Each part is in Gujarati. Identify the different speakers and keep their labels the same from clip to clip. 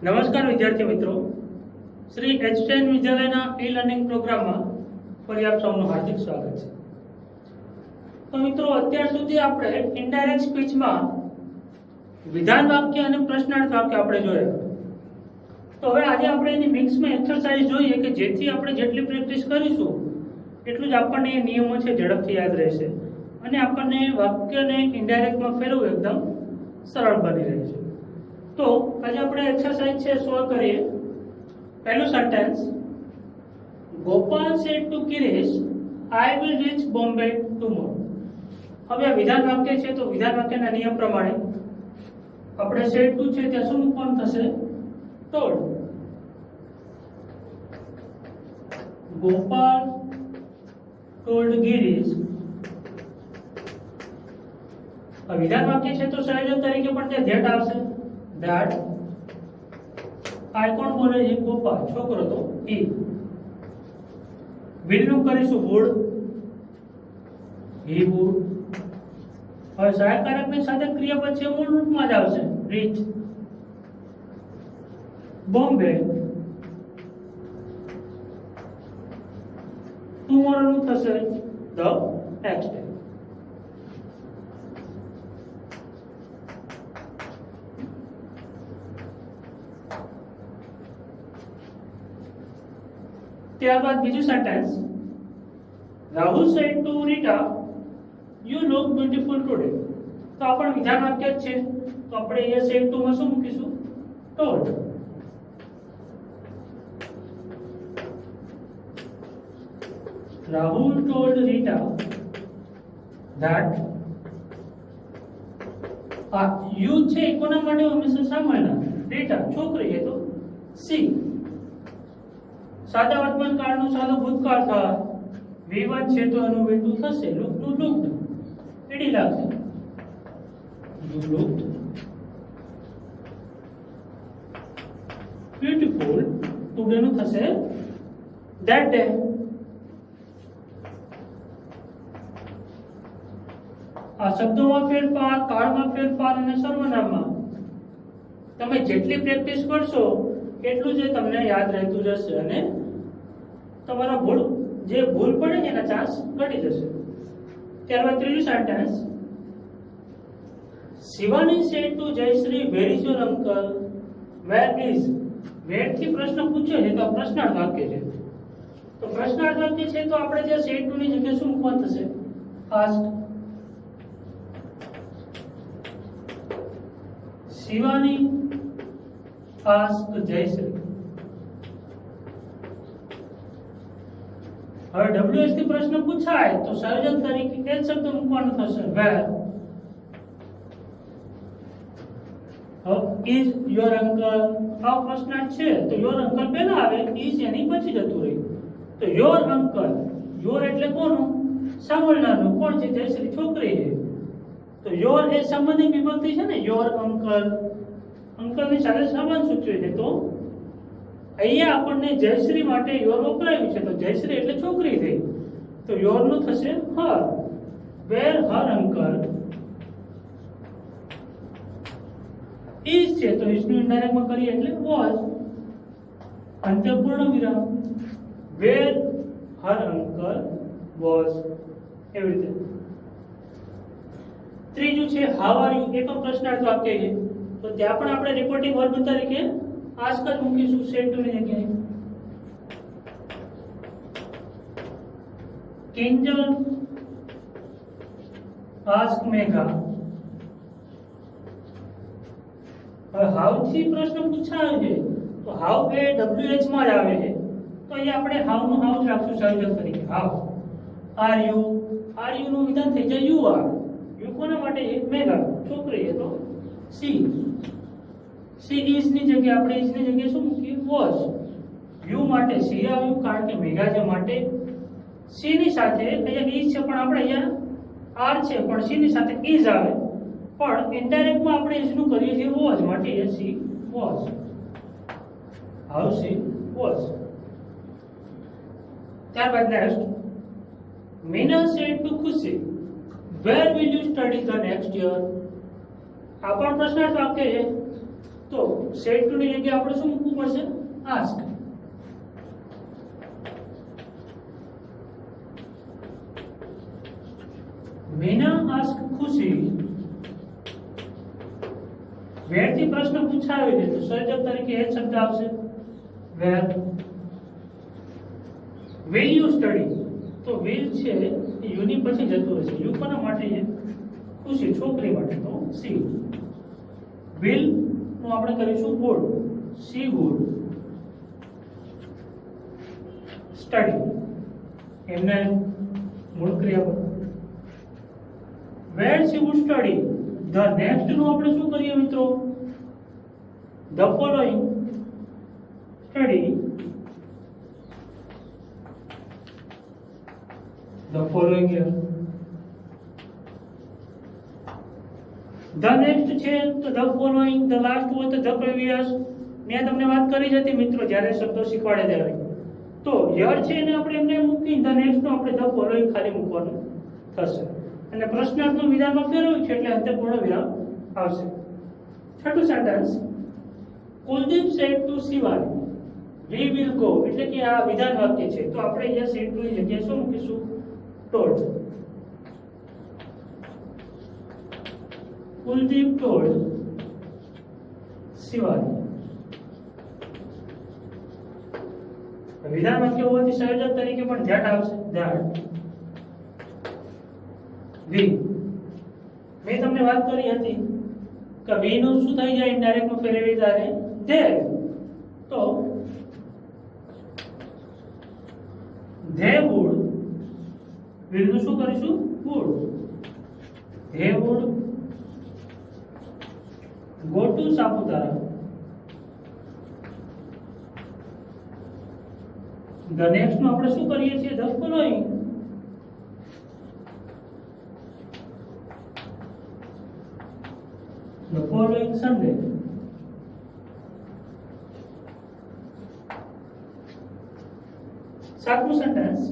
Speaker 1: નમસ્કાર વિદ્યાર્થી મિત્રો, શ્રી એચટેન વિદ્યાલયના ઈ લર્નિંગ પ્રોગ્રામમાં ફરી આપ સૌનું હાર્દિક સ્વાગત છે। તો મિત્રો, અત્યાર સુધી આપણે ઇનડાયરેક્ટ સ્પીચમાં વિધાન વાક્ય અને પ્રશ્નાર્થ વાક્ય આપણે જોયા। તો હવે આજે આપણે એની મિક્સમાં એક્સરસાઇઝ જોઈએ કે જેથી આપણે જેટલી પ્રેક્ટિસ કરીશું એટલું જ આપણને એ નિયમો છે ઝડપથી યાદ રહેશે અને આપણને વાક્યને ઇનડાયરેક્ટમાં ફેરવવું એકદમ સરળ બની રહેશે। तो आज આપણે एक्सरसाइज છે સોલ્વ કરીએ। પહેલું sentence, Gopal said to Kiresh, I will reach Bombay tomorrow. હવે આ વિધાન વાક્ય છે, તો વિધાન વાક્યના નિયમ પ્રમાણે આપણે સેડ ટુ છે ત્યાં શું મૂકવાનું થશે? ટોલ્ડ। ગોપાલ ટોલ્ડ ગિરીશ। આ વિધાન વાક્ય છે તો સંયોજક તરીકે પણ ત્યાં ધેટ આવશે। that I કોણ બોલે છે? ગોપાલ, છોકરો તો he। will નું કરીશું would, he would। હવે સહાયકારકની સાથે ક્રિયાપદ છે મૂળ રૂપમાં જ આવશે reach। બોમ્બે tomorrow નું થશે the next day। ત્યારબાદ બીજું sentence, Rahul said to Rita, you look beautiful today. તો આ પણ વિધાન વાક્ય જ છે, તો આપણે અહીંયા સેડ ટુ માં શું મૂકીશું? Told. Rahul told Rita that, આ યુ છે કોના માટે હંમેશા સામાન્ય? રીટા, છોકરી છે તો સી। સાદા વર્તમાન કાળનું સાદો ભૂતકાળ થાય, V1 છે તો એનું V2 થશે લુક ટુ લુક્ડ, એડી લાગશે યુ લુક્ડ બ્યુટીફુલ ટુડે નું થશે ધેટ ડે। આ શબ્દોમાં ફેરફાર, કાળમાં ફેરફાર અને સર્વનામમાં તમે જેટલી પ્રેક્ટિસ કરશો એટલું જ તમને યાદ રહેતું જશે અને તમારા જે ભૂલ પડે છે એના ચાન્સ ઘટી જશે। ત્યારબાદ ત્રીજું sentence, Shivani said to Jayshree, where is your uncle, where is. Where થી પ્રશ્ન પૂછ્યો છે તો આ પ્રશ્નાર્થ વાક્ય છે, તો પ્રશ્નાર્થ વાક્ય છે તો આપણે જે સેડ ટુ ની જગ્યાએ શું મૂકવાનું થશે? આસ્ક। શિવાની ask જયશ્રી। હવે WH થી પ્રશ્ન પૂછાય તો સંયોજક તરીકે એ જ શબ્દ મૂકવાનો થશે where। હવે is your uncle, આ પ્રશ્નાર્થ છે તો your uncle પહેલા આવે, is એની પછી જતું રહ્યું, તો your uncle, your એટલે કોનું? સાંભળનારનું। કોણ છે? જયશ્રી, છોકરી છે, તો your એ સંબંધી વિભક્તિ છે ને, your uncle, અંકલ ની સાથે સંબંધ સૂચવે છે, તો અહીંયા આપણને જયશ્રી માટે યોર વપરાયું છે, તો જયશ્રી એટલે છોકરી થઈ, તો યોર નું થશે હર। વેર હર અંકલ ઇઝ છે તો ઇઝ નું ઇનડાયરેક્ટ માં કરીએ એટલે વોઝ, અંત્ય પૂર્ણ વિરામ, વેર હર અંકલ વોઝ, એવી રીતે। ત્રીજું છે હાઉ આર યુ, એ પણ પ્રશ્નાર્થ વાક્ય છે, તો ત્યાં પણ આપણે રિપોર્ટિંગ વર્બ તરીકે આસ્ક જ મૂકીશું સેડ ટુ ની જગ્યાએ। કિંજલ આસ્ક મેઘા। હવે હાઉ થી પ્રશ્ન પૂછાયો છે તો હાઉ એ WH માં જ આવે છે, તો અહીંયા આપણે હાઉ નું હાઉ જ રાખશું સંયોજક તરીકે। How are you, are you નું વિધાન થઈ જાય યુ આર। યુ કોના માટે છે? મેઘા, છોકરી છે તો સી। સી ઇઝ ની જગ્યાએ આપણે ઇઝ ની જગ્યાએ શું મૂકીએ? વોઝ। યુ માટે સી આવ્યું કારણ કે મેઘા છે માટે। સી ની સાથે અહીંયા ઇઝ છે પણ આપણે અહીંયા આર છે પણ સી ની સાથે ઇઝ આવે, પણ ઇનડાયરેક્ટ માં આપણે ઇઝ નું કરીએ છીએ વોઝ માટે એ she was. How she was. ત્યારબાદ next, Meena said to Khushi, where will you study the next year. આ પણ પ્રશ્નાર્થ વાક્ય છે, તો તો સેડ ટુ ની જગ્યાએ આપણે શું મૂકવું પડશે? આસ્ક. વિના આસ્ક ખુશી. વેર થી પ્રશ્ન પૂછાવી દે તો સર્જક તરીકે એ શબ્દ આવશે વેર. વિલ યુ સ્ટડી તો વિલ છે એ યુ ની પછી જતું હશે. યુ કોના માટે છે? ખુશી, છોકરી માટે. તો સી. વિલ નું આપણે કરીશું વુડ. C would study. એમને મૂળ ક્રિયાપદ. Where she would study. The next નું આપણે શું કરીએ મિત્રો? The following study. The following year. The next છે તો the following, the last હોય તો the previous. મેં તમને વાત કરી જ હતી મિત્રો જ્યારે શબ્દો શીખવાડે ત્યારે. તો યર છે એને આપણે એમને મૂકી the next નું આપણે the following ખાલી મૂકવાનું થશે. અને પ્રશ્નાર્થનું વિધાનમાં ફેરવ્યું છે એટલે અંતે પૂર્ણ વિરામ આવશે. છઠ્ઠું sentence. Kuldeep said to Shivani we will go એટલે કે આ વિધાન વાક્ય છે તો આપણે અહીંયા said to ની જગ્યાએ શું મૂકીશું? told. Kuldeep told Shivani. વિધાન વાક્ય હોવાથી સંયોજક તરીકે પણ ધ્યાન આવશે. that we. મેં તમને વાત કરી હતી કે we નું શું થઈ જાય ઇનડાયરેક્ટ નું ફેરવી ત્યારે they. તો they would. will નું શું કરીશું? would. they would go to Saputara. the next નું આપણે શું કરીએ છીએ? the following. the following Sunday. સાતમું sentence.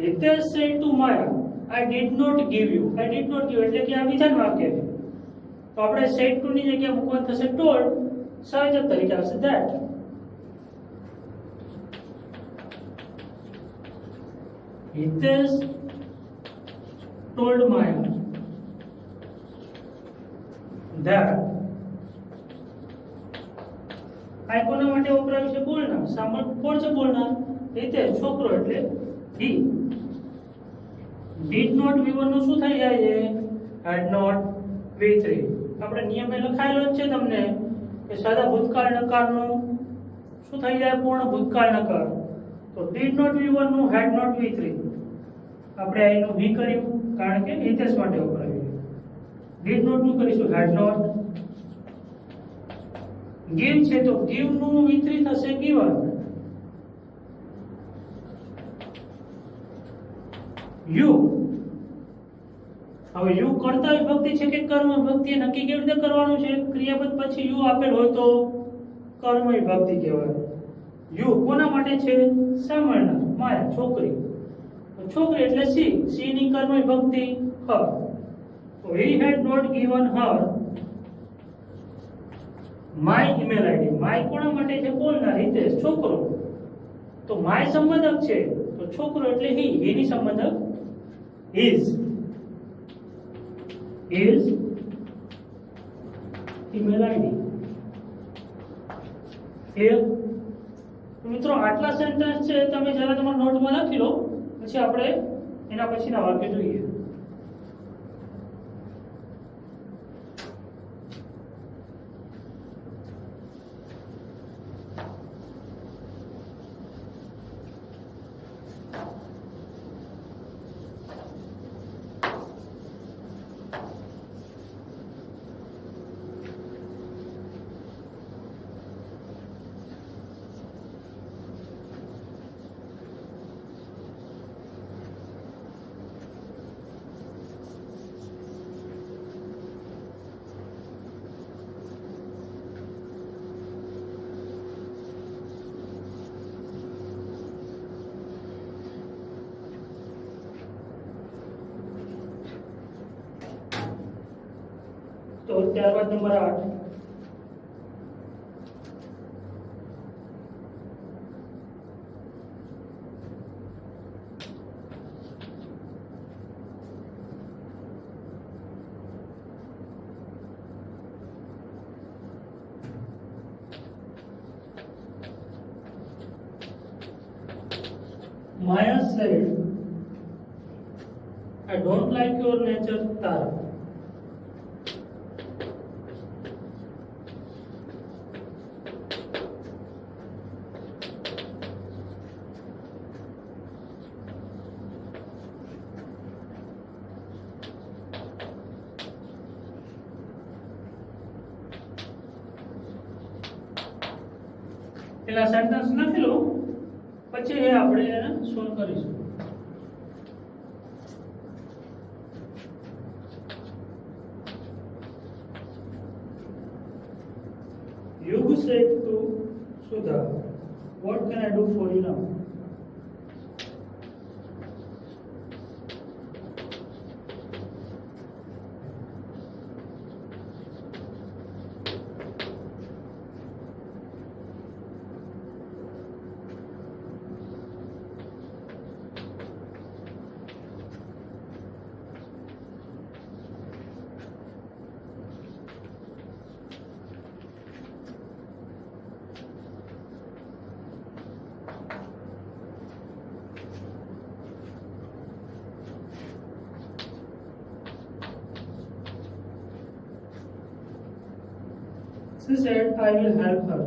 Speaker 1: Hitesh said to Maya, I did not give you. I did not give એટલે કે આ વિધાન વાક્ય છે તો આપણે said to ની જગ્યાએ મૂકવાનું થશે told. સંયોજક તરીકે આવશે that. Hitesh told Maya that. આ કોના માટે વપરાયું છે? બોલનાર. સામાન કોણ છે બોલનાર? હિતેશ, છોકરો એટલે he. did not v1 નું શું થઈ જાય છે? had not v3. આપણે નિયમ એ લખાયેલો જ છે તમને કે સાદા ભૂતકાળ નકારનું શું થઈ જાય? પૂર્ણ ભૂતકાળ નકાર. તો did not v1 નું had not v3 આપણે એનું v કર્યું કારણ કે હિતેશ માટે વપરાયું. did not નું કરીશું had not. give છે તો give નું v3 થશે given. યુ. હવે યુ કર્તા વિભક્તિ છે કે કર્મ વિભક્તિ નક્કી કેવી રીતે કરવાનું છે? ક્રિયાપદ પછી યુ આપેલ હોય તો કર્મ વિભક્તિ કહેવાય. યુ કોના માટે છે? સામાન્ય. માયા, છોકરી. તો છોકરી એટલે સી. સી ની કર્મ વિભક્તિ her. તો he had not given her my email id. my કોના માટે છે? બોલનાર હિતેશ, છોકરો. તો my સંબંધક છે તો છોકરો એટલે he. he ની સંબંધક is. email id. ક્લિયર? મિત્રો આટલા સેન્ટેન્સ છે તમે જરા તમારા નોટમાં લખી લો પછી આપણે એના પછીના વાક્ય જોઈએ. તો ત્યારબાદ number 8 Maya said, I don't like your nature, Tara. પેલા સેન્ટેન્સ લખી લો પછી એ આપણે એને સોલ્વ કરીશું. Yug said to Sudha, what can I do for you now? She said, I will help her.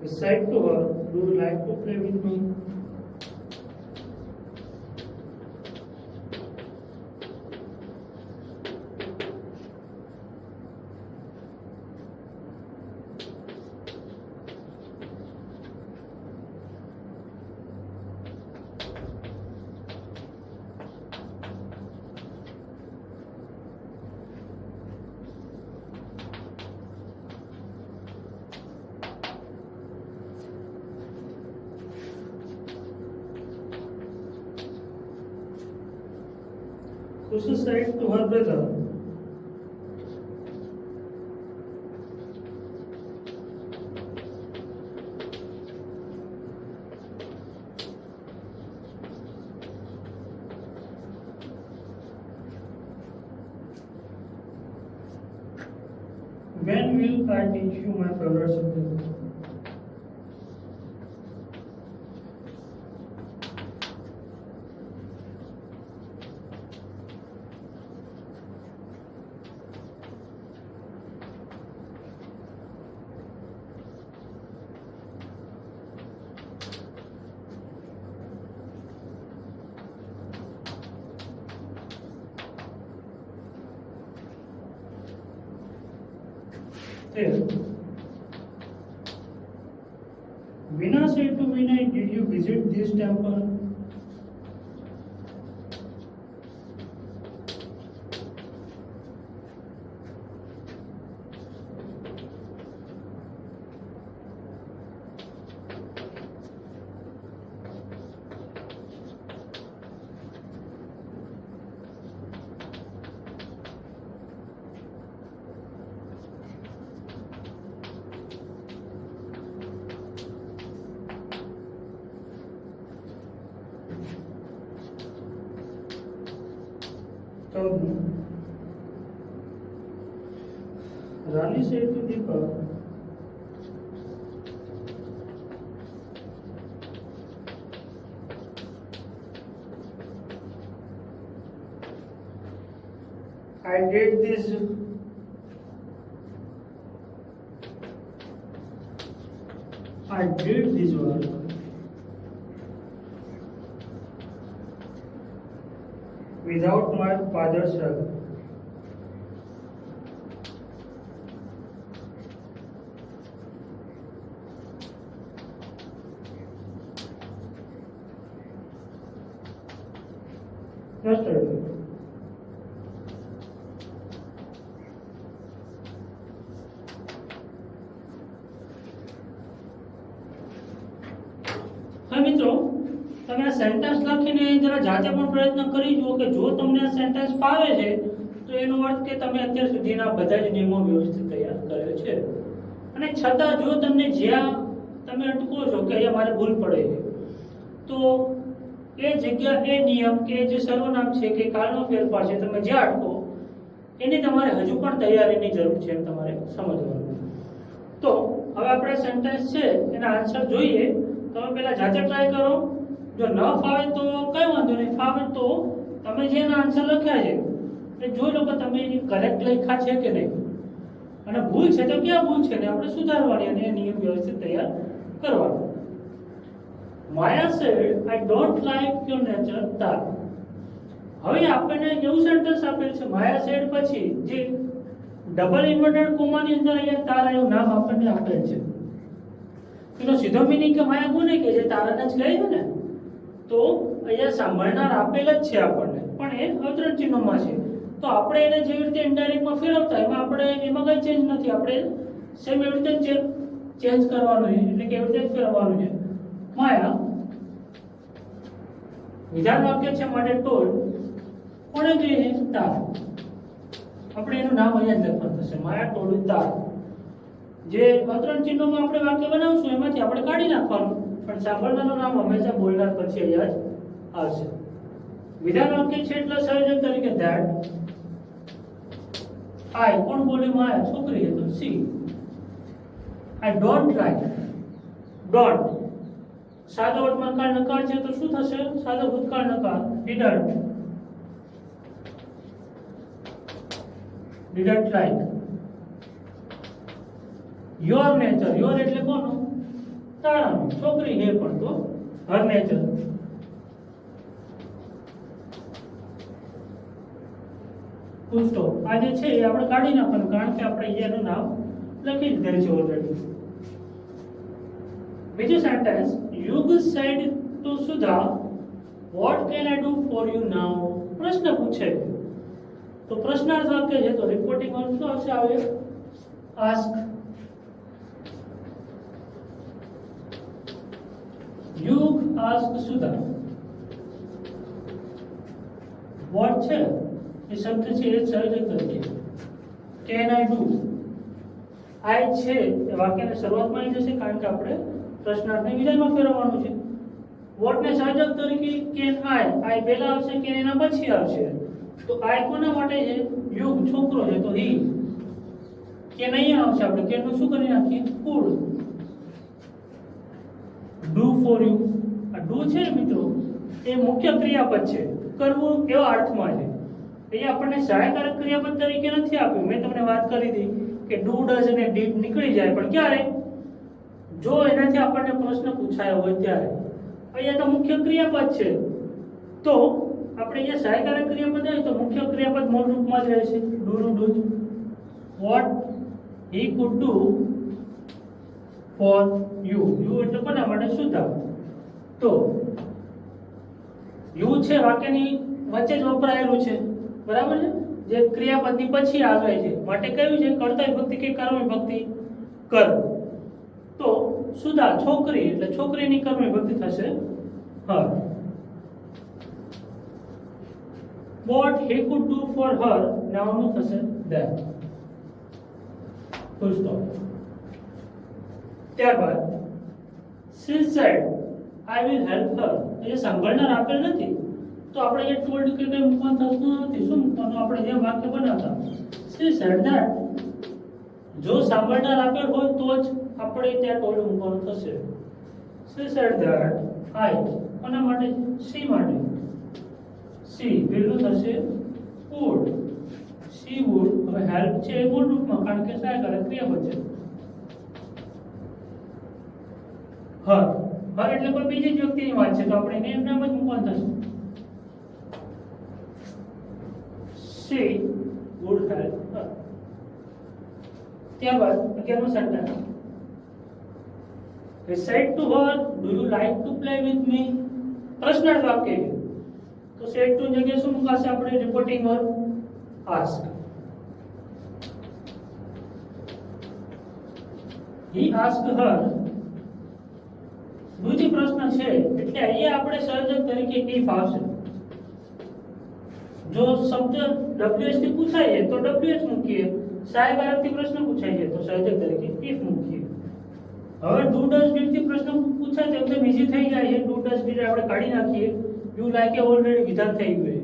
Speaker 1: He said to her, do you like to play with me? So she said to her brother, when will I teach you my favorite subject? There. Veena said to Vinay, did you visit this temple? Rani said to Deepak, I did this work without my father's help. Just a minute. હા મિત્રો, તમે આ સેન્ટેન્સ લખીને જરા જાતે પણ પ્રયત્ન કરી જુઓ કે જો તમને આ સેન્ટેન્સ ફાવે છે તો એનો અર્થ કે તમે અત્યાર સુધીના બધા જ નિયમો વ્યવસ્થિત તૈયાર કર્યો છે, અને છતાં જો તમને જ્યાં તમે અટકો છો કે અહીંયા મારે ભૂલ પડે છે, તો એ જગ્યા, એ નિયમ કે જે સર્વનામ છે કે કાળનો ફેરફાર છે, તમે જ્યાં અટકો એની તમારે હજુ પણ તૈયારીની જરૂર છે, એમ તમારે સમજવાનું. તો હવે આપણે સેન્ટેન્સ છે એના આન્સર જોઈએ. તમે પહેલા જાતે ટ્રાય કરો. જો ન ફાવે તો કઈ વાંધો નહીં, ફાવે તો તમે જે એના આન્સર લખ્યા છે એ જોઈ લો કે તમે કરેક્ટ લખ્યા છે કે નહીં, અને ભૂલ છે તો ક્યાં ભૂલ છે ને આપણે સુધારવાની અને નિયમ વ્યવસ્થિત તૈયાર કરવાનો. Maya said I don't like your nature Tara. હવે આપણને એવું સેન્ટેન્સ આપેલ છે માયા સેડ પછી જે ડબલ ઇન્વર્ટેડ કોમાની અંદર અહીંયા તારા એવું નામ આપણને આપેલ છે. એનો સીધો મીનિંગ કે માયા કોને કે જે તારાને જ કહે છે ને, તો અહીંયા સાંભળનાર આપેલ જ છે આપણને, પણ એ અવતરણ ચિહ્નોમાં છે. તો આપણે એને જેવી રીતે ઇનડાયરેક્ટમાં ફેરવતા એમાં આપણે એમાં કઈ ચેન્જ નથી, આપણે સેમ એવી રીતે ચેન્જ કરવાનું છે, એટલે કે એવી રીતે ફેરવવાનું છે. માયા વિધાન વાક્ય છે માટે ટોલ કોને કહે છે? તાર. આપણે એનું નામ અહીંયા જ લખવાનું થશે, માયા ટોલ તાર. જે અવતરણ ચિહ્નોમાં આપણે વાક્ય બનાવશું એમાંથી આપણે કાઢી નાખવાનું, પણ સાંભળનારનું નામ હંમેશા બોલનાર પછી અહીંયા જ આવશે. વિધાન વાક્ય છે એટલે સંયોજક તરીકે ધેટ. આઈ કોણ બોલે? માયા, છોકરી. તો C. I don't like. Don't સાદો વર્તમાન કાળ નકાર છે તો શું થશે? સાદો ભૂતકાળ નકાર. Didn't like. Your nature. Your એટલે કોનું? તારાનું. છોકરી હે પણ તો હર નેચર. Full stop. આ જે છે એ આપણે કાઢી નાખવાનું, કારણ કે આપણે અહીંયાનું નામ લખી દીધેલ છે ઓલરેડી. બીજું sentence, Yug said to Sudha what can I do for you now. પ્રશ્ન પૂછે તો પ્રશ્નાર્થ વાક્ય છે, તો રિપોર્ટિંગ શું આવશે? આવે આસ્ક. યુગ આસ્ક સુધા. વોટ છે એ શબ્દ છે એ સંયોજક તરીકે કેન આઈ ડુ. આઈ છે એ વાક્યની શરૂઆતમાં આવી જશે, કારણ કે આપણે પ્રશ્નાર્થને વિધાનમાં ફેરવવાનું છે. વોટને સંયોજક તરીકે કેન આઈ. આઈ પહેલા આવશે, કેન એના પછી આવશે. તો આઈ કોના માટે છે? યુગ, છોકરો છે, તો હી. કેન અહીંયા આવશે, આપણે કેનનું શું કરી નાખીએ? કુડ. Do for you. આ ડુ છે મિત્રો એ મુખ્ય ક્રિયાપદ છે, કરવું એવા અર્થમાં છે. અહીંયા આપણને સહાયકારક ક્રિયાપદ તરીકે નથી આપ્યું. મેં તમને વાત કરી હતી કે ડુ, ડઝ અને ડીડ નીકળી જાય, પણ ક્યારે? જો એનાથી આપણને પ્રશ્ન પૂછાયો હોય ત્યારે. અહીંયા તો મુખ્ય ક્રિયાપદ છે, તો આપણે અહીંયા સહાયકારક ક્રિયાપદ હોય તો મુખ્ય ક્રિયાપદ મૂળ રૂપમાં જ રહેશે, ડુ નું do. What he could do for you. You એટલે કોના માટે? સુધા. તો યુ છે વાક્યની વચ્ચે જ વપરાયેલું છે, બરાબર છે, જે ક્રિયાપદની પછી આવે છે, માટે કયું છે? કર્તવ્ય વિભક્તિ કે કર્મ વિભક્તિ? કર્મ. તો સુધા છોકરી એટલે છોકરીની કર્મ વિભક્તિ થશે હર. What he could do for her નામનું થશે that. Full stop. ત્યારબાદ she said I will help her. એ સાંભળનાર આપેલ નથી, તો આપણે એ ટોલ્ડ કે કંઈ મૂકવાનું થતું નથી. શું મૂકવાનું? આપણે જે વાક્ય બનાવતા she said that. જો સાંભળનાર આપેલ હોય તો જ આપણે ત્યાં ટોલ્ડ મૂકવાનું થશે. she said that I. કોના માટે? she માટે. she પેલું થશે would. she would. હવે હેલ્પ છે એ મૂળ રૂપમાં, કારણ કે સહાયકારક ક્રિયાપદ છે. her. her એટલે કોઈ બીજી જ વ્યક્તિની વાત છે, તો આપણે એને એમ નામ જ મૂકવાનું થશે. she would help her. ત્યારબાદ 11નું sentence, he said to her do you like to play with me. પ્રશ્નાર્થ વાક્ય છે, તો said to ની જગ્યાએ શું મૂકાશે? આપણે reporting verb ask. he asked her. બીજો પ્રશ્ન છે એટલે અહીંયા આપણે સંયોજક તરીકે if આવશે. જો શબ્દ WH થી પૂછાય છે તો WH મૂકીએ, સહાયકારકથી પ્રશ્ન પૂછાય છે તો સંયોજક તરીકે if મૂકીએ. હવે ડુ ડઝ ડીડ થી પ્રશ્ન પૂછાય તો એકદમ ઈઝી થઈ જાય છે. ડુ ડઝ ડીડ આપણે કાઢી નાખીએ, યુ લાઈક એ ઓલરેડી વિધાન થઈ ગયું છે,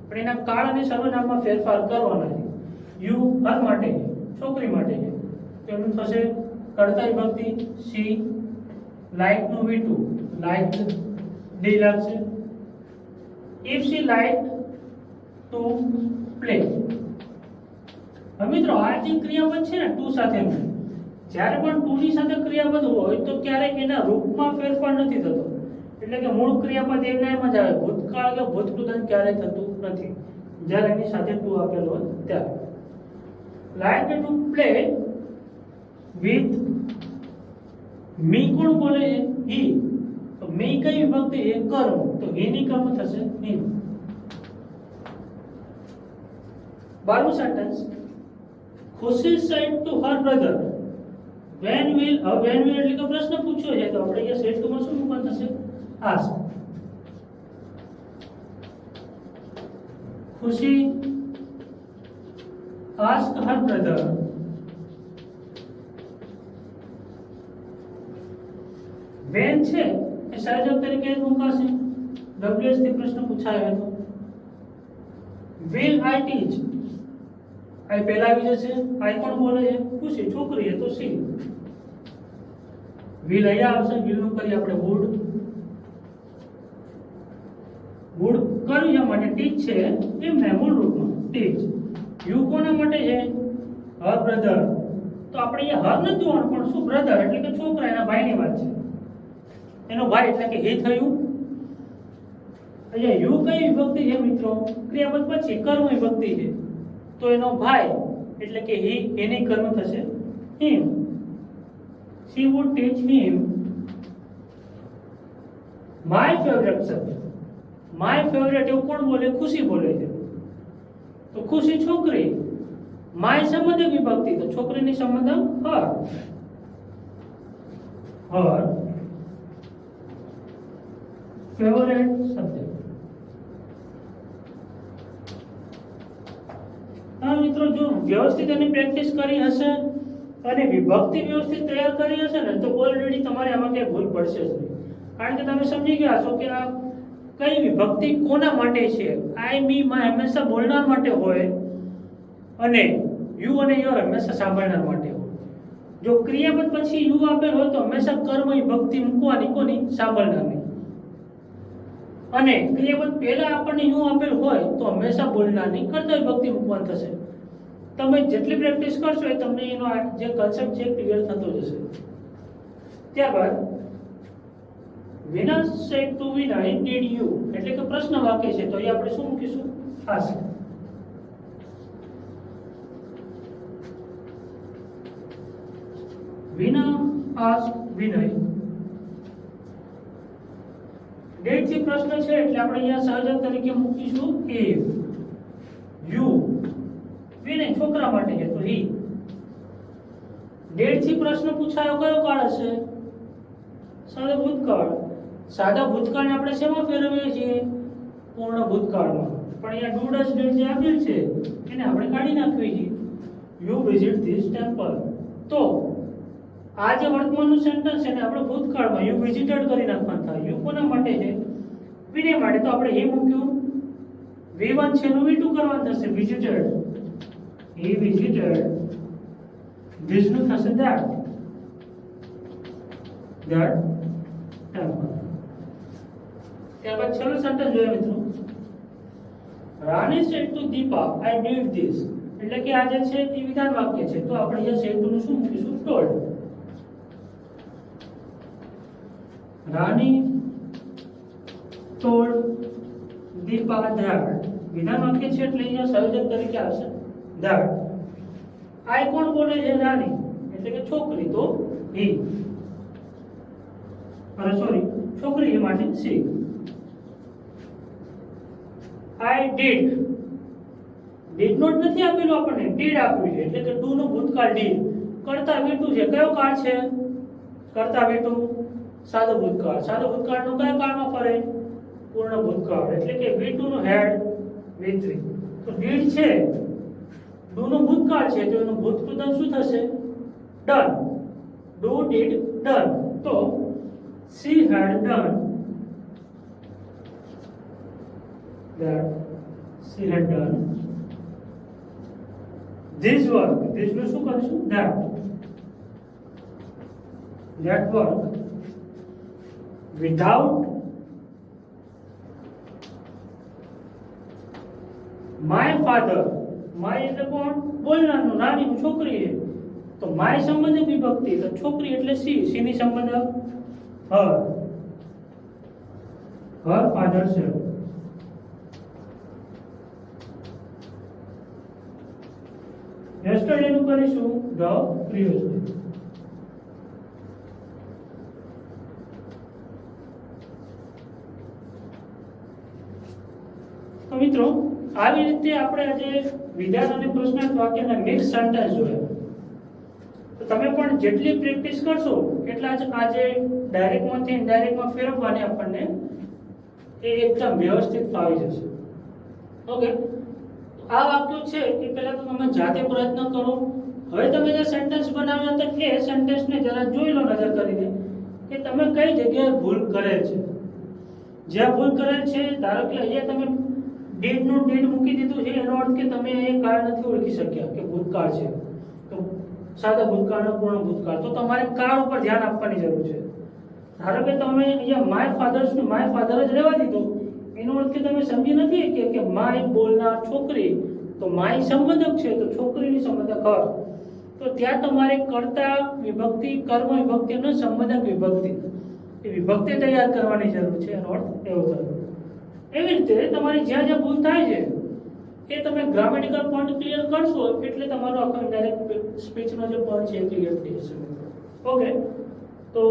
Speaker 1: પણ એના કાળ અને સર્વનામમાં ફેરફાર કરવાના છે. યુ હર માટે છે, છોકરી માટે છે, તો એનું થશે કર્તા વિભક્તિ સી, લાઈક નું V2 લાઈક ડી લાગશે. if she liked to play. હવે મિત્રો આ જે ક્રિયાપદ છે ને ટુ સાથેનું, જ્યારે પણ ટુ ની સાથે ક્રિયાપદ હોય તો ક્યારેક એના રૂપમાં ફેરફાર નથી થતો, એટલે કે મૂળ ક્રિયાપદ એના એમ જ આવે, ભૂતકાળ કે ભૂતકૃત ક્યારેય થતું નથી જ્યારે એની સાથે ટુ આપેલો હોય ત્યારે. Like to play with me કોણ બોલે છે? હી. તો મી કઈ વિભક્તિ છે? કર્મ, તો હી ની કર્મ થશે him. 12મું સેન્ટેન્સ, ખુશી said to her brother when will એટલે કે પ્રશ્ન પૂછ્યો છે તો આપણે અહીંયા said to માં શું મૂકવાનું થશે? ask. ખુશી ask her brother when છે એ સંયોજક તરીકે જ મૂકાશે, WH થી પ્રશ્ન પૂછાયો હતો. will I teach, આ પહેલા આવી જશે. આઈ કોણ બોલે છે? ખુશી, છોકરી છે તો સી. will અહીંયા આવશે, will નું કરી આપણે would. would કર્યું છે માટે ટીચ છે એમને મૂળ રૂપમાં ટીચ. યુ કોના માટે છે? her brother. તો આપણે અહીંયા હર નથી જોવાનું, પણ શું બ્રધર એટલે કે છોકરા, એના ભાઈની વાત છે, એનો ભાઈ એટલે કે હી થયું. અહીંયા યુ કઈ વિભક્તિ છે મિત્રો? ક્રિયાપદ પછી કર્મ વિભક્તિ છે, તો એનો ભાઈ એટલે કે હી, એની કર્મ થશે him. she would teach him my favorite subject. my favorite એવું કોણ બોલે? ખુશી બોલે છે, તો ખુશી છોકરી. my સંબંધક વિભક્તિ, તો છોકરીની સંબંધક her. her favorite subject. હા મિત્રો, જો વ્યવસ્થિત એની પ્રેક્ટિસ કરી હશે અને વિભક્તિ વ્યવસ્થિત તૈયાર કરી હશે ને તો ઓલરેડી તમારે આમાં ક્યાંય ભૂલ પડશે જ નહીં, કારણ કે તમે સમજી ગયા છો કે આ કઈ વિભક્તિ કોના માટે છે. આઈ મી માં હંમેશા બોલનાર માટે હોય અને યુ અને યોર હંમેશા સાંભળનાર માટે હોય. જો ક્રિયાપદ પછી યુ આપેલ હોય તો હંમેશા કર્મ વિભક્તિ મૂકવાની, કોની? સાંભળનારની. અને ક્રિયાપદ પહેલા આપણને યુ આપેલ હોય તો હંમેશા બોલનારની કર્તા વિભક્તિ મૂકવાનું થશે. તમે જેટલી પ્રેક્ટિસ કરશો એ તમને એનો જે કન્સેપ્ટ છે ક્લિયર થતો જશે. ત્યારબાદ winner said to Vinay did you એટલે કે પ્રશ્ન વાક્ય છે, તો અહીં આપણે શું મૂકીશું? આસ્ક. વિનર આસ્ક વિનય. ડેટ થી પ્રશ્ન છે એટલે આપણે અહીંયા સંયોજક તરીકે મૂકીશું if. યુ વિનય છોકરા માટે છે તો હી. ડેટ થી પ્રશ્ન પૂછાયો કયો કાળ હશે? સાદા ભૂતકાળ. સાદા ભૂતકાળને આપણે શેમાં ફેરવીએ છીએ? પૂર્ણ ભૂતકાળમાં. પણ અહીંયા ડુ ડઝ ડીડ જે આપેલ છે એને આપણે કાઢી નાખવી છે. You visit this temple. તો આ જે વર્તમાનનું સેન્ટેન્સ છે ને આપણે ભૂતકાળમાં યુ વિઝિટેડ કરી નાખવાનું થાય. યુ કોના માટે છે? વિનય માટે, તો આપણે હી મૂક્યું. V1 છે એનું V2 કરવાનું થશે વિઝિટેડ. He visited. ધીસ નું થશે ધેટ. That temple. ત્યારબાદ છેલ્લું સેન્ટેન્સ જોઈએ મિત્રો. Rani said to Deepa I did this એટલે કે આ જે છે એ વિધાન વાક્ય છે, તો આપણે અહીંયા સેડ ટુ નું શું મૂકીશું? Told. Rani told Deepa that. વિધાન વાક્ય છે એટલે અહીંયા સંયોજક તરીકે આવશે that. આઈ કોણ બોલે છે? રાની એટલે કે છોકરી, તો હી. અરે સોરી, છોકરી માટે સી. આઈ ડીડ નોટ નથી આપેલું આપણને, ડીડ આપ્યું છે એટલે કે ડુ નો ભૂતકાળ ડીડ. કર્તા V2 છે, કયો કાળ છે? કર્તા V2 સાદો ભૂતકાળ. સાદો ભૂતકાળનો કયા કાળમાં ફરે? પૂર્ણ ભૂતકાળ. એટલે કે V2 નો હેડ V3 તો did છે do નો ભૂતકાળ છે તો એનું ભૂતકૃત શું થશે done do did done તો she had done that she had done this work this નું શું કરીશું that work without my father my એટલે કોણ બોલનારનું નાનીનું છોકરી છે તો my સંબંધક વિભક્તિ તો છોકરી એટલે she ની સંબંધક her father છે yesterday નું કરીશું the previous day તો મિત્રો આવી રીતે આપણે આજે વિધાન અને પ્રશ્નાર્થ વાક્યના મિક્સ સેન્ટેન્સ જોયા તો તમે પણ જેટલી પ્રેક્ટિસ કરશો એટલા જ આજે ડાયરેક્ટમાંથી ઇનડાયરેક્ટમાં ફેરવવાની આપણને એ એકદમ વ્યવસ્થિત ફાવી જશે ઓકે આ વાક્યો છે એ પહેલા તો તમે જાતે પ્રયત્ન કરો હવે તમે જે સેન્ટેન્સ બનાવ્યા હતા એ સેન્ટેન્સને જરા જોઈ લો નજર કરીને કે તમે કઈ જગ્યાએ ભૂલ કરેલ છે જ્યાં ભૂલ કરેલ છે ધારો કે અહીંયા તમે did નું did મૂકી દીધું છે એનો અર્થ કે તમે એ કાળ નથી ઓળખી શક્યા કે ભૂતકાળ છે તો સાદા ભૂતકાળનો પૂર્ણ ભૂતકાળ તો તમારે કાળ ઉપર ધ્યાન આપવાની જરૂર છે ધારો કે તમે અહીંયા માય ફાધર જ રહેવા દીધું એનો અર્થ કે તમે સમજી નથી કે માય બોલનાર છોકરી તો માય સંબંધક છે તો છોકરીની સંબંધક હર તો ત્યાં તમારે કર્તા વિભક્તિ કર્મ વિભક્તિ અને સંબંધક વિભક્તિ એ વિભક્તિ તૈયાર કરવાની જરૂર છે એનો અર્થ એવો થયો એવી રીતે તમારી જ્યાં જ્યાં ભૂલ થાય છે એ તમે ગ્રામેટિકલ પોઈન્ટ ક્લિયર કરશો એટલે તમારો આખો ડાયરેક્ટ સ્પીચનો જે પોઈન્ટ છે એ ક્લિયર થઈ જશે ઓકે તો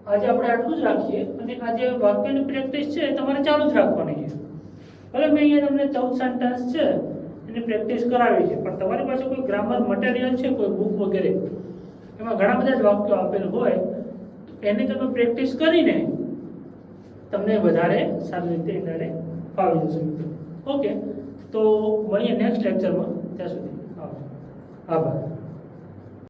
Speaker 1: આજે આપણે આટલું જ રાખીએ અને આજે વાક્યની પ્રેક્ટિસ છે તમારે ચાલુ જ રાખવાની છે ભલે મેં અહીંયા તમને 14 સેન્ટેન્સ છે એની પ્રેક્ટિસ કરાવી છે પણ તમારી પાસે કોઈ ગ્રામર મટીરિયલ છે કોઈ બુક વગેરે એમાં ઘણા બધા જ વાક્યો આપેલ હોય એની તમે પ્રેક્ટિસ કરીને તમને વધારે સારી રીતે ઇન્ડાયરે ફાવી જશે ઓકે તો મળીએ નેક્સ્ટ લેક્ચરમાં ત્યાં સુધી આભાર